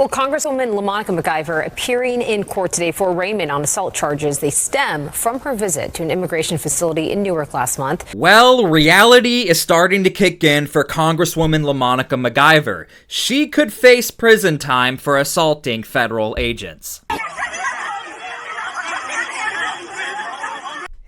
Well, Congresswoman LaMonica MacGyver appearing in court today for arraignment on assault charges. They stem from her visit to an immigration facility in Newark last month. Well, reality is starting to kick in for Congresswoman LaMonica MacGyver. She could face prison time for assaulting federal agents.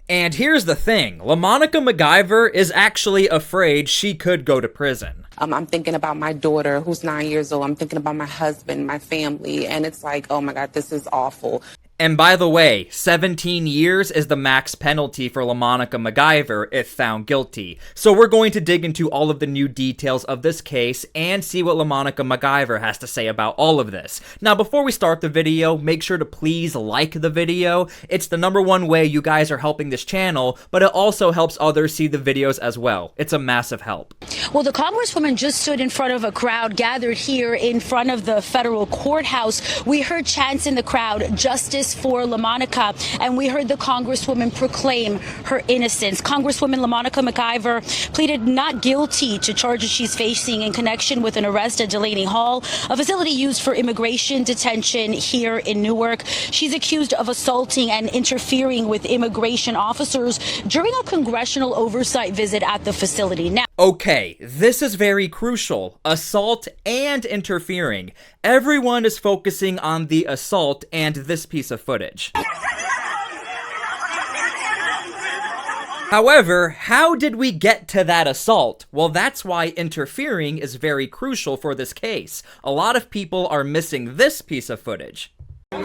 And here's the thing, LaMonica MacGyver is actually afraid she could go to prison. I'm thinking about my daughter who's 9 years old. I'm thinking about my husband, my family, and it's like, oh my God, this is awful. And by the way, 17 years is the max penalty for LaMonica MacGyver if found guilty. So we're going to dig into all of the new details of this case and see what LaMonica MacGyver has to say about all of this. Now, before we start the video, make sure to please like the video. It's the #1 way you guys are helping this channel, but it also helps others see the videos as well. It's a massive help. Well, the Congresswoman just stood in front of a crowd gathered here in front of the federal courthouse. We heard chants in the crowd, "Justice for LaMonica," and we heard the Congresswoman proclaim her innocence. Congresswoman LaMonica MacGyver pleaded not guilty to charges she's facing in connection with an arrest at Delaney Hall, a facility used for immigration detention here in Newark. She's accused of assaulting and interfering with immigration officers during a congressional oversight visit at the facility. Now, okay, this is very crucial. Assault and interfering. Everyone is focusing on the assault and this piece of footage. However, how did we get to that assault? Well, that's why interfering is very crucial for this case. A lot of people are missing this piece of footage. Get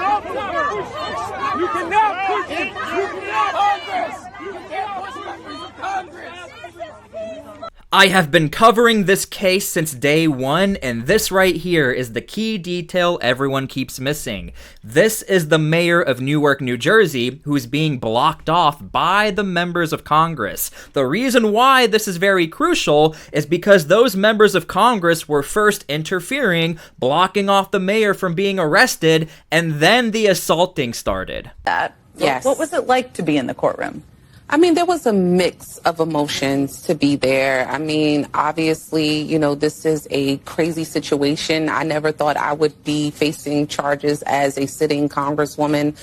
off of her! You cannot push it! You cannot Congress! You can't push members of Congress! I have been covering this case since day one, and this right here is the key detail everyone keeps missing. This is the mayor of Newark, New Jersey, who's being blocked off by the members of Congress. The reason why this is very crucial is because those members of Congress were first interfering, blocking off the mayor from being arrested, and then the assaulting started. Yes. What was it like to be in the courtroom? I mean, there was a mix of emotions to be there. I mean, obviously, you know, this is a crazy situation. I never thought I would be facing charges as a sitting congresswoman.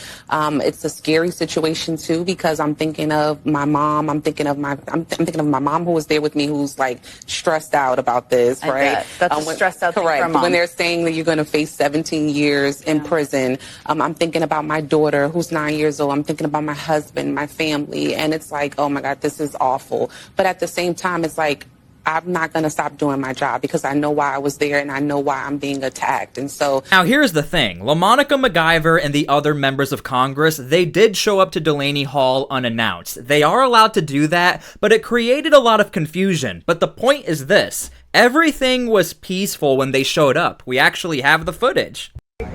It's a scary situation too, because I'm thinking of my mom. I'm thinking of my mom who was there with me, who's like stressed out about this, right? That's a stressed out thing for a correct. mom. When they're saying that you're going to face 17 years in prison, I'm thinking about my daughter who's 9 years old. I'm thinking about my husband, my family, and it's like, oh my God, this is awful. But at the same time, it's like, I'm not going to stop doing my job because I know why I was there and I know why I'm being attacked. And so now here's the thing. LaMonica MacGyver and the other members of Congress, they did show up to Delaney Hall unannounced. They are allowed to do that, but it created a lot of confusion. But the point is this. Everything was peaceful when they showed up. We actually have the footage. If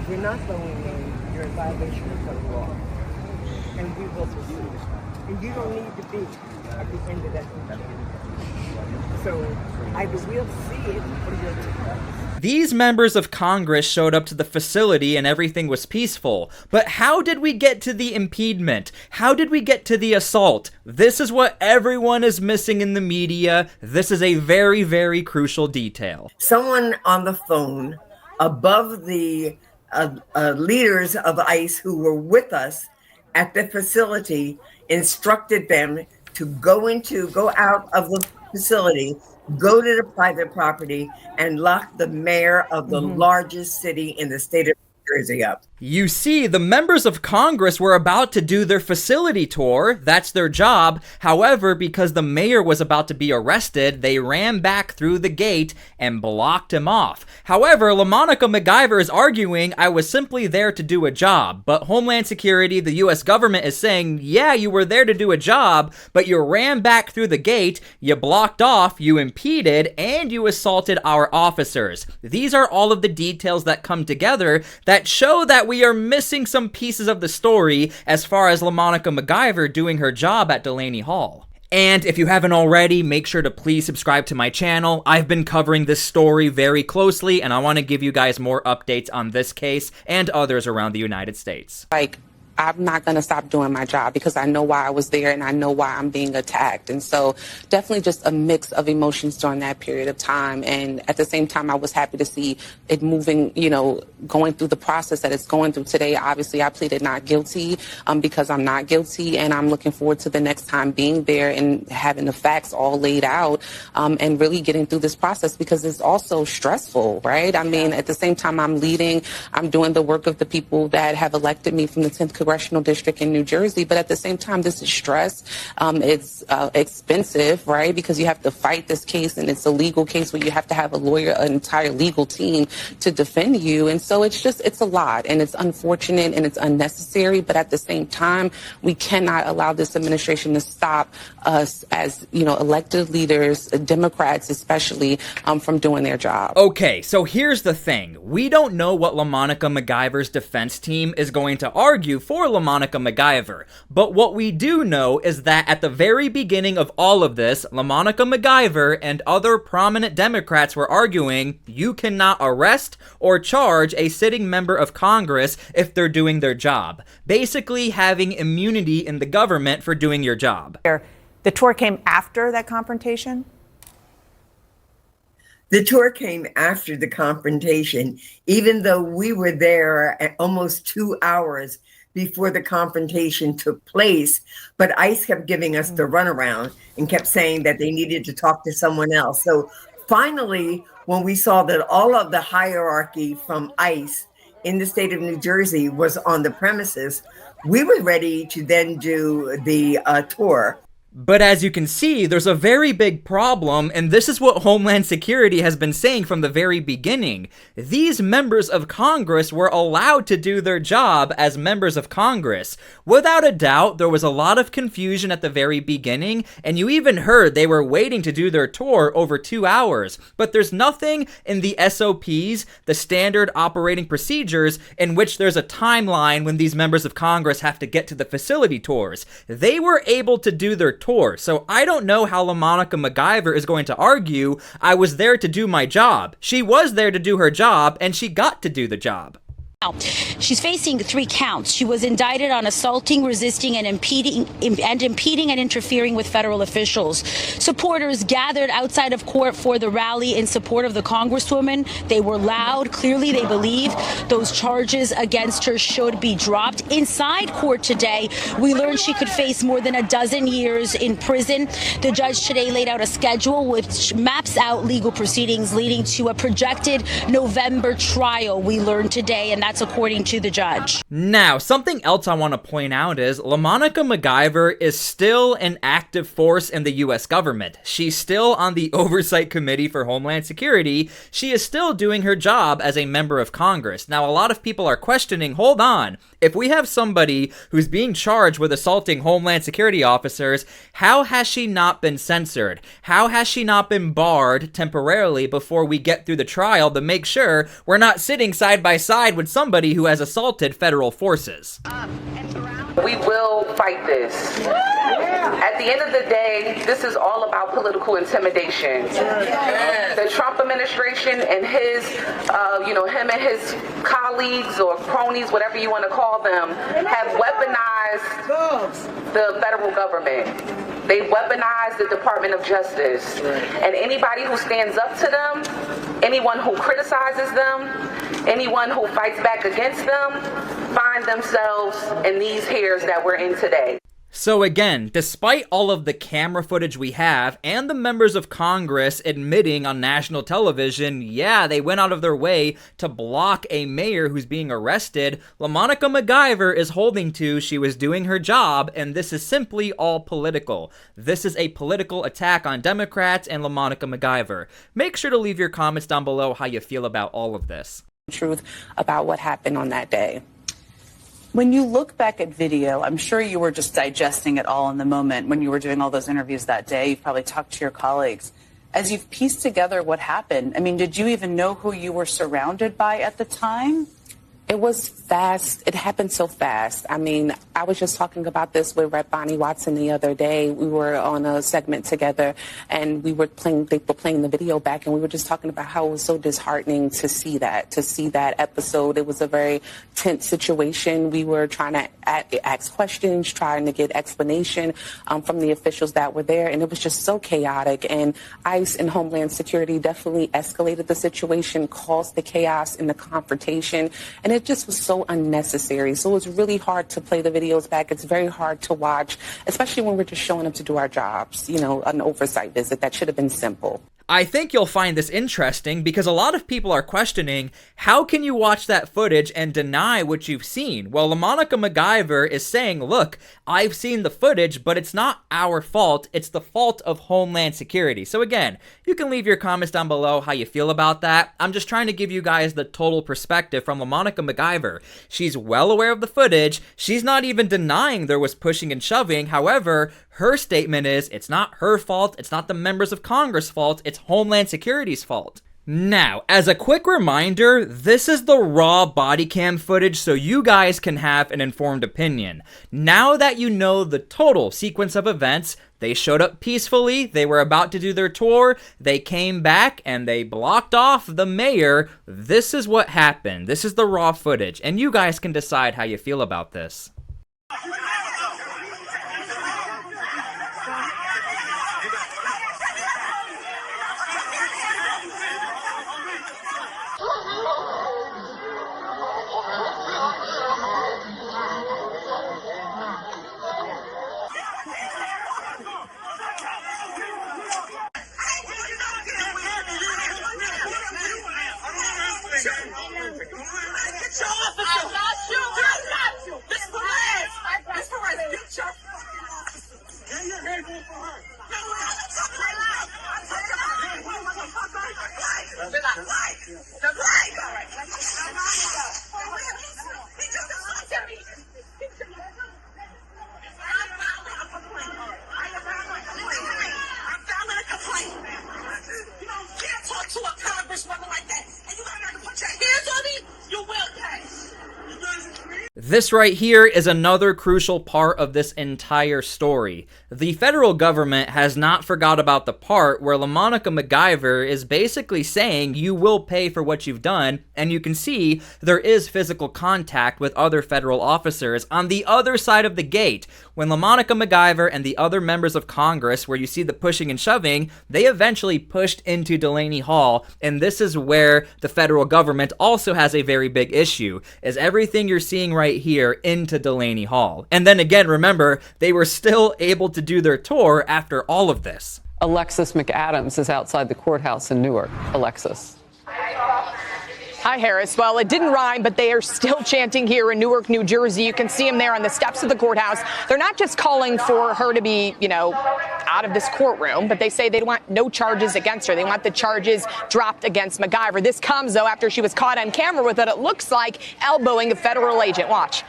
we're not going in, you're in violation of the law. And we will pursue it. And you don't need to be at the end of that. So either we'll see it or you'll see it. These members of Congress showed up to the facility and everything was peaceful. But how did we get to the impediment? How did we get to the assault? This is what everyone is missing in the media. This is a very, very crucial detail. Someone on the phone above the leaders of ICE who were with us at the facility instructed them to go out of the facility, go to the private property, and lock the mayor of the largest city in the state of New Jersey up. You see, the members of Congress were about to do their facility tour. That's their job. However, because the mayor was about to be arrested, they ran back through the gate and blocked him off. However, LaMonica MacGyver is arguing, I was simply there to do a job. But Homeland Security, the US government, is saying, yeah, you were there to do a job, but you ran back through the gate, you blocked off, you impeded, and you assaulted our officers. These are all of the details that come together that show that we are missing some pieces of the story as far as LaMonica MacGyver doing her job at Delaney Hall. And if you haven't already, make sure to please subscribe to my channel. I've been covering this story very closely, and I want to give you guys more updates on this case and others around the United States. like, I'm not going to stop doing my job because I know why I was there and I know why I'm being attacked. And so definitely just a mix of emotions during that period of time. And at the same time, I was happy to see it moving, going through the process that it's going through today. Obviously, I pleaded not guilty because I'm not guilty. And I'm looking forward to the next time being there and having the facts all laid out and really getting through this process because it's also stressful, right? I mean, at the same time, I'm doing the work of the people that have elected me from the 10th Congressional District in New Jersey. But at the same time, this is stress. It's expensive, right? Because you have to fight this case and it's a legal case where you have to have a lawyer, an entire legal team to defend you. And so it's a lot and it's unfortunate and it's unnecessary. But at the same time, we cannot allow this administration to stop us as, elected leaders, Democrats especially, from doing their job. Okay, so here's the thing. We don't know what LaMonica MacGyver's defense team is going to argue for LaMonica MacGyver, but what we do know is that at the very beginning of all of this, LaMonica MacGyver and other prominent Democrats were arguing you cannot arrest or charge a sitting member of Congress if they're doing their job. Basically having immunity in the government for doing your job. The tour came after that confrontation? The tour came after the confrontation, even though we were there at almost 2 hours before the confrontation took place. But ICE kept giving us the runaround and kept saying that they needed to talk to someone else. So finally, when we saw that all of the hierarchy from ICE in the state of New Jersey was on the premises, we were ready to then do the tour. But as you can see, there's a very big problem, and this is what Homeland Security has been saying from the very beginning. These members of Congress were allowed to do their job as members of Congress. Without a doubt, there was a lot of confusion at the very beginning, and you even heard they were waiting to do their tour over 2 hours. But there's nothing in the SOPs, the standard operating procedures, in which there's a timeline when these members of Congress have to get to the facility tours. They were able to do their tour, so I don't know how LaMonica MacGyver is going to argue I was there to do my job. She was there to do her job, and she got to do the job. She's facing 3 counts. She was indicted on assaulting, resisting, and impeding and interfering with federal officials. Supporters gathered outside of court for the rally in support of the Congresswoman. They were loud. Clearly, they believe those charges against her should be dropped. Inside court today, we learned she could face more than 12 years in prison. The judge today laid out a schedule which maps out legal proceedings leading to a projected November trial, we learned today, and that's according to the judge. Now, something else I want to point out is LaMonica MacGyver is still an active force in the U.S. government. She's still on the Oversight Committee for Homeland Security. She is still doing her job as a member of Congress. Now, a lot of people are questioning, hold on, if we have somebody who's being charged with assaulting Homeland Security officers, how has she not been censored? How has she not been barred temporarily before we get through the trial to make sure we're not sitting side by side with somebody who has assaulted federal forces? We will fight this. At the end of the day, this is all about political intimidation. The Trump administration and his, him and his colleagues or cronies, whatever you want to call them, have weaponized the federal government. They weaponize the Department of Justice. And anybody who stands up to them, anyone who criticizes them, anyone who fights back against them, find themselves in these hairs that we're in today. So again, despite all of the camera footage we have and the members of Congress admitting on national television, yeah, they went out of their way to block a mayor who's being arrested, LaMonica MacGyver is holding to she was doing her job, and this is simply all political. This is a political attack on Democrats and LaMonica MacGyver. Make sure to leave your comments down below how you feel about all of this. Truth about what happened on that day. When you look back at video, I'm sure you were just digesting it all in the moment when you were doing all those interviews that day. You've probably talked to your colleagues. As you've pieced together what happened, I mean, did you even know who you were surrounded by at the time? It was fast. It happened so fast. I mean, I was just talking about this with Rep. Bonnie Watson the other day. We were on a segment together, and they were playing the video back, and we were just talking about how it was so disheartening to see that episode. It was a very tense situation. We were trying to ask questions, trying to get explanation from the officials that were there, and it was just so chaotic. And ICE and Homeland Security definitely escalated the situation, caused the chaos and the confrontation, and it just was so unnecessary. So it was really hard to play the videos back. It's very hard to watch, especially when we're just showing up to do our jobs. You know, an oversight visit that should have been simple. I think you'll find this interesting because a lot of people are questioning, how can you watch that footage and deny what you've seen? Well, LaMonica MacGyver is saying, look, I've seen the footage, but it's not our fault. It's the fault of Homeland Security. So again, you can leave your comments down below how you feel about that. I'm just trying to give you guys the total perspective from LaMonica MacGyver. She's well aware of the footage. She's not even denying there was pushing and shoving. However, her statement is it's not her fault. It's not the members of Congress' fault. It's Homeland Security's fault. Now, as a quick reminder, this is the raw body cam footage so you guys can have an informed opinion. Now that you know the total sequence of events, they showed up peacefully, they were about to do their tour, they came back and they blocked off the mayor. This is what happened. This is the raw footage, and you guys can decide how you feel about this. This right here is another crucial part of this entire story. The federal government has not forgot about the part where LaMonica MacGyver is basically saying you will pay for what you've done, and you can see there is physical contact with other federal officers on the other side of the gate. When LaMonica MacGyver and the other members of Congress, where you see the pushing and shoving, they eventually pushed into Delaney Hall, and this is where the federal government also has a very big issue, is everything you're seeing right here into Delaney Hall. And then again, remember, they were still able to do their tour after all of this. Alexis McAdams is outside the courthouse in Newark. Alexis. Hi, Harris. Well, it didn't rhyme, but they are still chanting here in Newark, New Jersey. You can see them there on the steps of the courthouse. They're not just calling for her to be, out of this courtroom, but they say they want no charges against her. They want the charges dropped against MacGyver. This comes, though, after she was caught on camera with what it looks like elbowing a federal agent. Watch.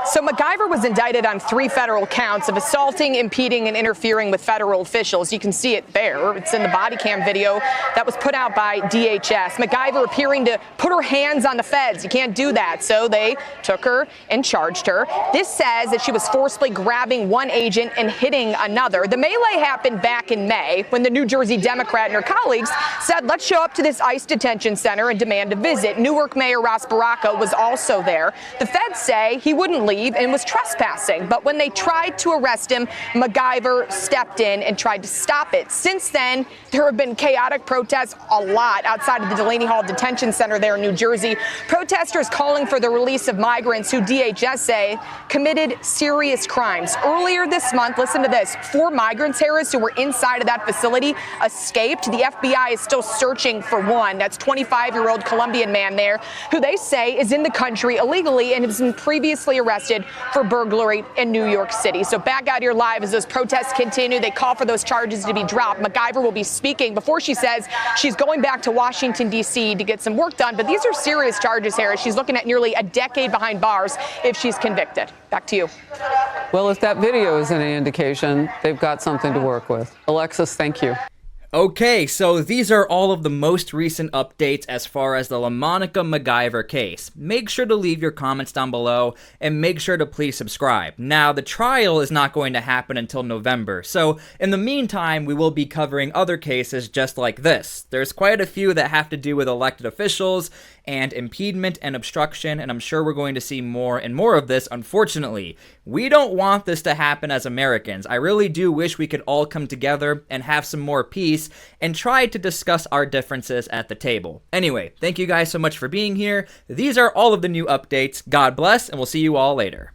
So MacGyver was indicted on 3 federal counts of assaulting, impeding, and interfering with federal officials. You can see it there. It's in the body cam video that was put out by DHS. MacGyver appearing to put her hands on the feds. You can't do that. So they took her and charged her. This says that she was forcibly grabbing one agent and hitting another. The melee happened back in May when the New Jersey Democrat and her colleagues said, let's show up to this ICE detention center and demand a visit. Newark Mayor Ross Baraka was also there. The feds say he wouldn't leave and was trespassing. But when they tried to arrest him, MacGyver stepped in and tried to stop it. Since then, there have been chaotic protests a lot outside of the Delaney Hall Detention Center there in New Jersey. Protesters calling for the release of migrants who DHS say committed serious crimes. Earlier this month, listen to this, 4 migrants, Harris, who were inside of that facility escaped. The FBI is still searching for one. That's 25-year-old Colombian man there who they say is in the country illegally and has been previously arrested arrested for burglary in New York City. So back out here live as those protests continue. They call for those charges to be dropped. MacGyver will be speaking before she says she's going back to Washington, D.C. to get some work done. But these are serious charges, Harris. She's looking at nearly a decade behind bars if she's convicted. Back to you. Well, if that video is any indication, they've got something to work with. Alexis, thank you. Okay, so these are all of the most recent updates as far as the LaMonica MacGyver case. Make sure to leave your comments down below, and make sure to please subscribe. Now, the trial is not going to happen until November, so in the meantime, we will be covering other cases just like this. There's quite a few that have to do with elected officials, and impediment and obstruction, and I'm sure we're going to see more and more of this, unfortunately. We don't want this to happen as Americans. I really do wish we could all come together and have some more peace and try to discuss our differences at the table. Anyway, thank you guys so much for being here. These are all of the new updates. God bless, and we'll see you all later.